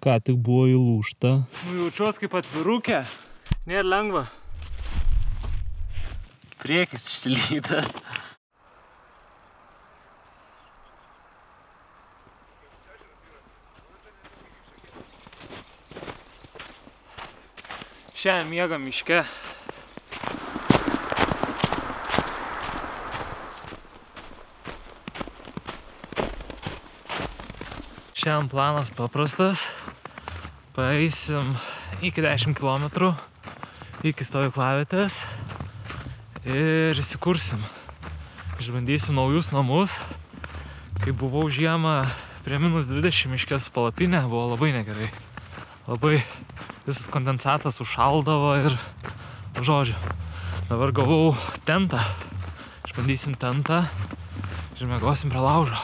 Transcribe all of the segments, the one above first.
Ką tik buvo įlūžta. Nu, jaučiuos kaip atvirukė. Nėra lengva. Priekis išsilytas. Šiandien miega miške. Šiandien planas paprastas. Paeisim iki 10 km iki stovyklavietės ir įsikursim. Išbandysim naujus namus. Kai buvau žiemą prie -20 miške su palapinė, buvo labai negerai. Labai visas kondensatas užšaldavo ir, žodžiu, dabar gavau tentą. Išbandysim tentą ir miegosim prie laužo.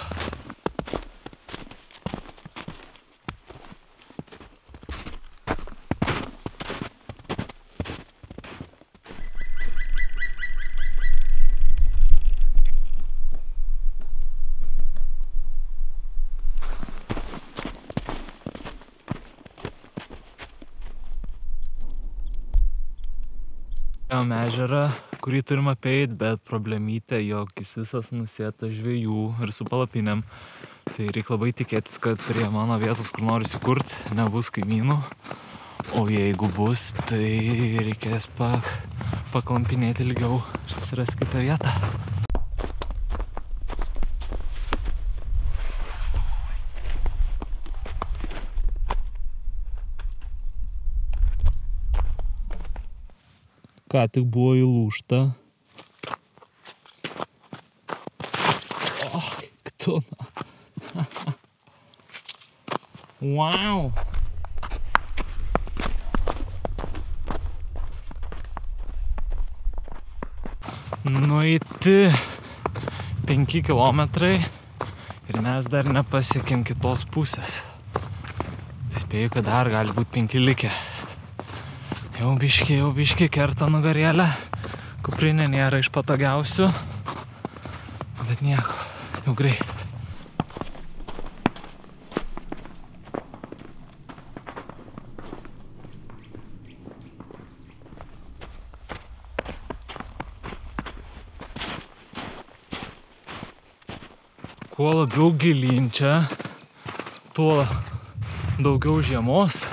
Ežerą, kurį turim apeit, bet problemytė, jog jis visas nusėtas žvejų ir su palapinėm. Tai reikia labai tikėtis, kad prie mano vietos, kur noriu įsikurt, nebus kaimynų. O jeigu bus, tai reikės paklampinėti ilgiau ir susirasti kitą vietą. Ką tik buvo įlūžta. O, ktuna. Wow. Nueiti 5 kilometrai ir mes dar nepasiekėm kitos pusės. Spėju, kad dar gali būti 5 likę. Jau biški kerta nugarėlę. Kuprinė nėra iš patogiausių. Bet nieko, jau greit. Kuo labiau gilyn čia, tuo daugiau žiemos.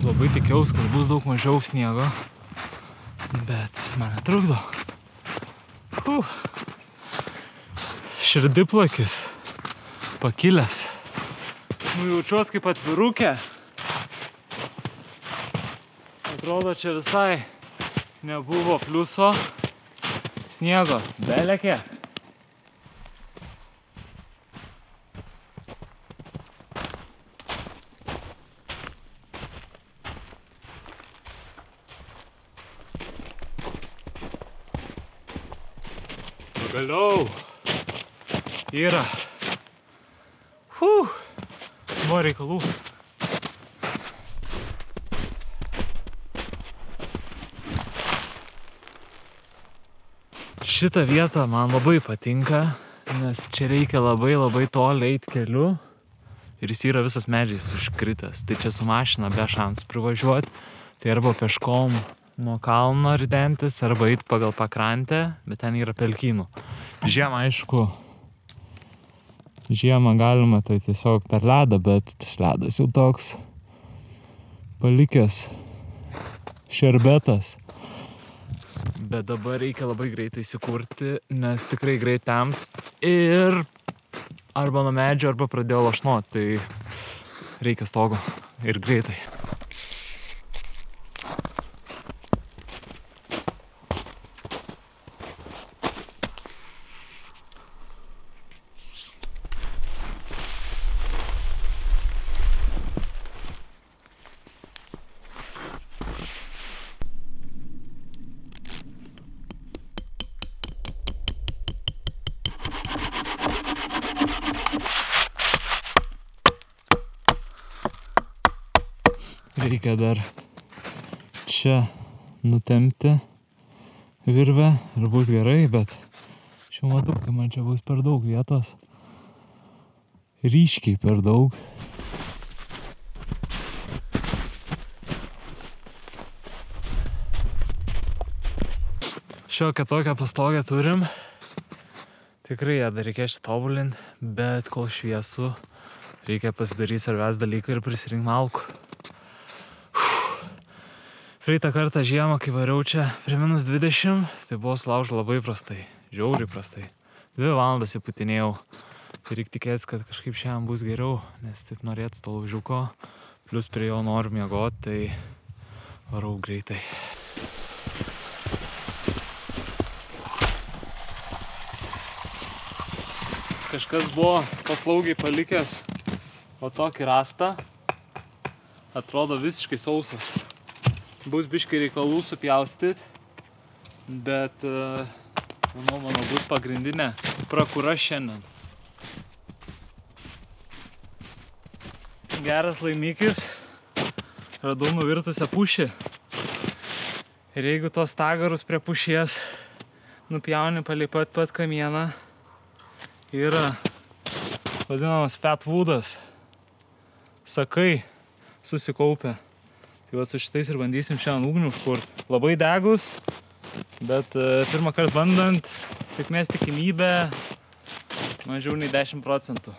Labai tikėjausi, kad bus daug mažiau sniego, bet jis man netrukdo. Širdiplakis pakilęs. Nu, jaučiuos kaip atvirukė. Atrodo, čia visai nebuvo pliuso sniego. Belekė. Pagaliau yra. Buvo reikalų. Šitą vietą man labai patinka, nes čia reikia labai toli eit keliu ir jis yra visas medžiais užkritęs. Tai čia su mašina be šansų privažiuoti. Tai arba peškom nuo kalno ridentis, arba eit pagal pakrantę, bet ten yra pelkynų. Žiemą, aišku, žiemą galima tai tiesiog per ledą, bet tas ledas jau toks palikęs šerbetas. Bet dabar reikia labai greitai įsikurti, nes tikrai greit tems ir arba nuo medžio, arba pradėjo lašnot, tai reikia stogo ir greitai. Reikia dar čia nutempti virvę ir bus gerai, bet šiuo matau, kai man čia bus per daug vietos. Ryškiai per daug. šiokią tokią pastogę turim. Tikrai ją dar reikės tobulinti, bet kol šviesu, reikia pasidaryti svarbiausią dalyką ir prisirinkti malkų. Praeitą kartą žiemą, kai variau čia prie -20, tai buvo sulaužo labai prastai, žiauriai prastai. 2 valandas įputinėjau. Tai reikia tikėtis, kad kažkaip šiandien bus geriau, nes taip norėtų to laužiuko, plus prie jo noriu miegoti, tai varau greitai. Kažkas buvo paslaugiai palikęs o tokį rastą, atrodo visiškai sausas. Bus biškai reikalų supjaustyti, bet manau, bus pagrindinė prakura šiandien. Geras laimikis, radau nuvirtusią pušį. Ir jeigu tos stagarus prie pušies nupjauni palei pat kamieną, yra vadinamas fatwoodas, sakai susikaupę. Tai va su šitais ir bandysim šiandien ugnį užkurti. Labai degus, bet pirmą kartą bandant, sėkmės tikimybė mažiau nei 10%.